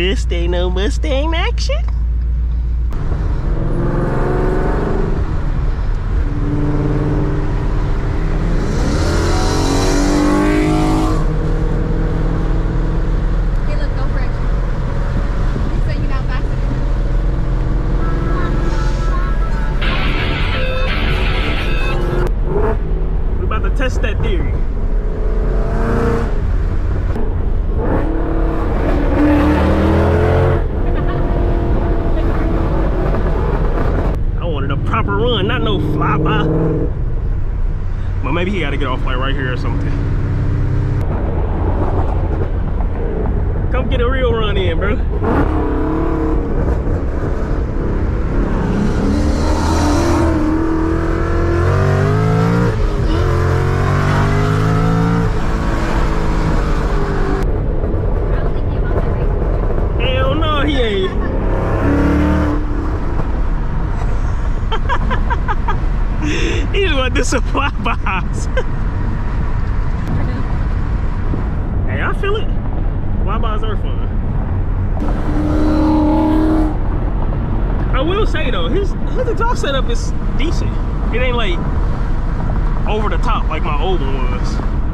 Mustang, no Mustang action. Test that theory. I wanted a proper run, not no flyby. But maybe he got to get off like right here or something. Come get a real run in, bro. He just want to do some flybys. Hey, I feel it. Flybys are fun. I will say though, his exhaust setup is decent. It ain't like over the top like my old one was.